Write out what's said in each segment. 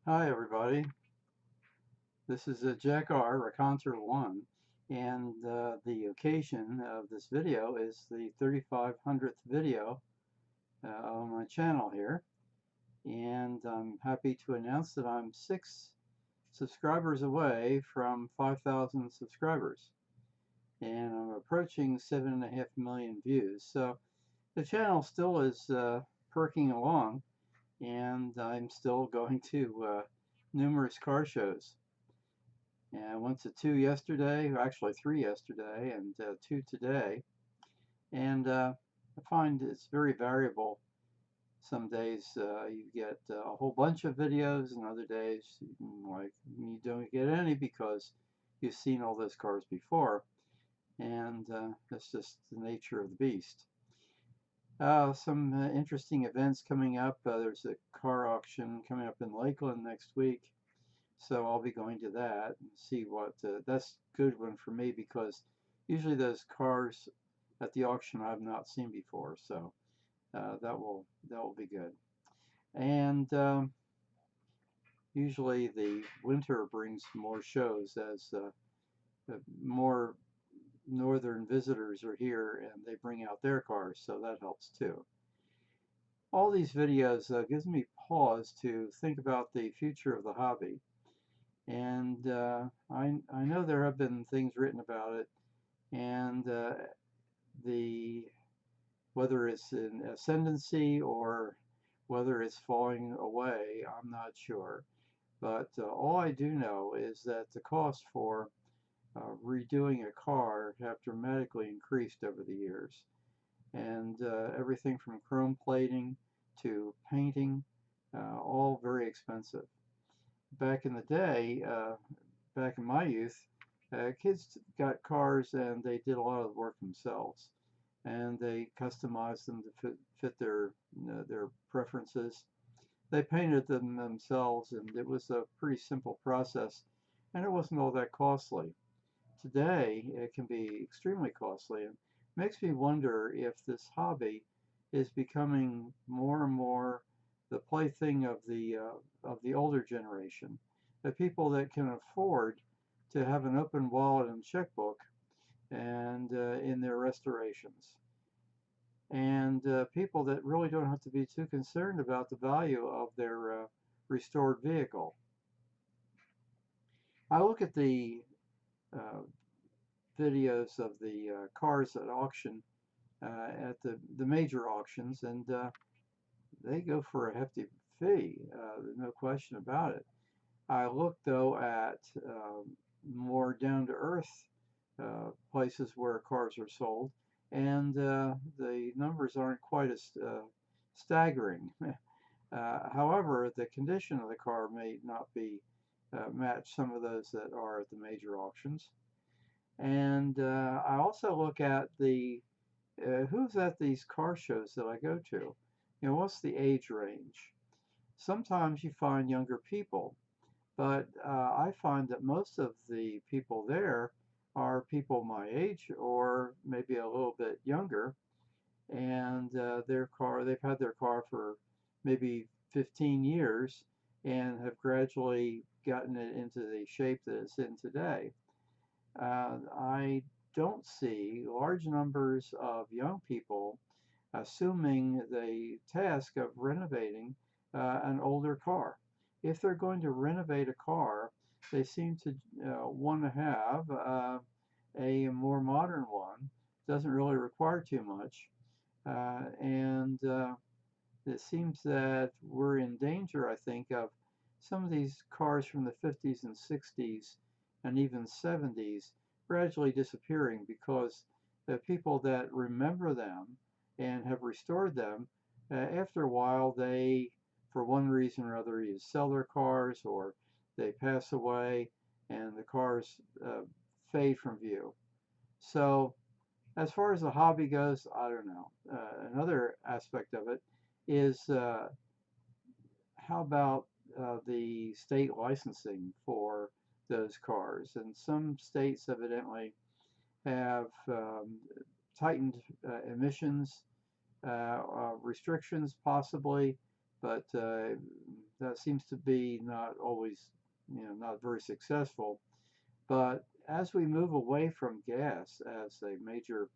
Hi everybody, this is Jack R, raconter1, and the occasion of this video is the 3500th video on my channel here, and I'm happy to announce that I'm 6 subscribers away from 5,000 subscribers, and I'm approaching 7.5 million views, so the channel still is perking along, and I'm still going to numerous car shows. And I went to 2 yesterday, actually 3 yesterday, and 2 today. And I find it's very variable. Some days you get a whole bunch of videos, and other days like you don't get any because you've seen all those cars before. And that's just the nature of the beast. Some interesting events coming up. There's a car auction coming up in Lakeland next week. So I'll be going to that and see what that's a good one for me because usually those cars at the auction I've not seen before. So that will be good. And usually the winter brings more shows as more northern visitors are here and they bring out their cars, so that helps too. All these videos gives me pause to think about the future of the hobby. And I know there have been things written about it, and the whether it's in ascendancy or whether it's falling away, I'm not sure. But all I do know is that the cost for redoing a car have dramatically increased over the years, and everything from chrome plating to painting, all very expensive. Back in the day, back in my youth, kids got cars and they did a lot of the work themselves, and they customized them to fit their preferences. They painted them themselves, and it was a pretty simple process, and it wasn't all that costly. Today, it can be extremely costly, and makes me wonder if this hobby is becoming more and more the plaything of the older generation, the people that can afford to have an open wallet and checkbook and in their restorations, and people that really don't have to be too concerned about the value of their restored vehicle. I look at the uh, videos of the cars at auction at the major auctions, and they go for a hefty fee. No question about it. I look though at more down to earth places where cars are sold, and the numbers aren't quite as staggering. However, the condition of the car may not be match some of those that are at the major auctions. And I also look at the who's at these car shows that I go to. What's the age range? Sometimes you find younger people, but I find that most of the people there are people my age or maybe a little bit younger, and they've had their car for maybe 15 years and have gradually gotten it into the shape that it's in today. I don't see large numbers of young people assuming the task of renovating an older car. If they're going to renovate a car, they seem to want to have a more modern one. Doesn't really require too much. And it seems that we're in danger, I think, of some of these cars from the 50s and 60s and even 70s gradually disappearing because the people that remember them and have restored them, after a while, they, for one reason or other, either sell their cars or they pass away and the cars fade from view. So as far as the hobby goes, I don't know. Another aspect of it is how about the state licensing for those cars? And some states evidently have tightened emissions restrictions, possibly, but that seems to be not always, not very successful. But as we move away from gas as a major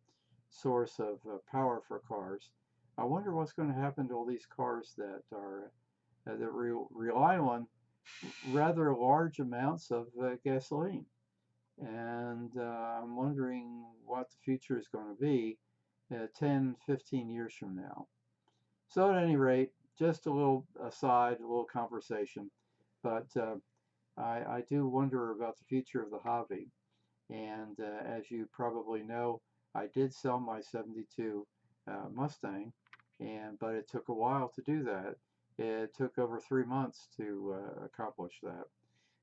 source of power for cars, I wonder what's going to happen to all these cars that are that rely on rather large amounts of gasoline. And I'm wondering what the future is going to be 10, 15 years from now. So at any rate, just a little aside, a little conversation, but I do wonder about the future of the hobby. And as you probably know, I did sell my 72 Mustang, but it took a while to do that. It took over 3 months to accomplish that.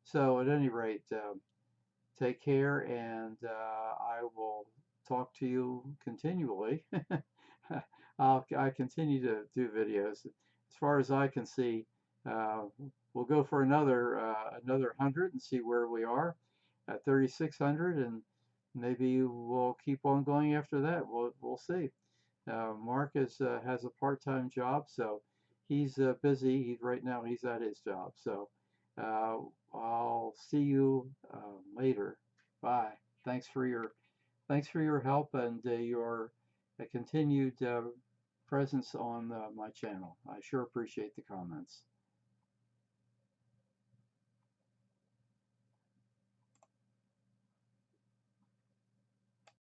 So at any rate, take care, and I will talk to you continually. I continue to do videos. As far as I can see, uh, we'll go for another 100 and see where we are at 3,600, and maybe we'll keep on going after that. We'll see. Mark has a part-time job, so he's busy. Right now he's at his job. So uh, I'll see you later. Bye. Thanks for your thanks for your help and your continued presence on my channel. I sure appreciate the comments.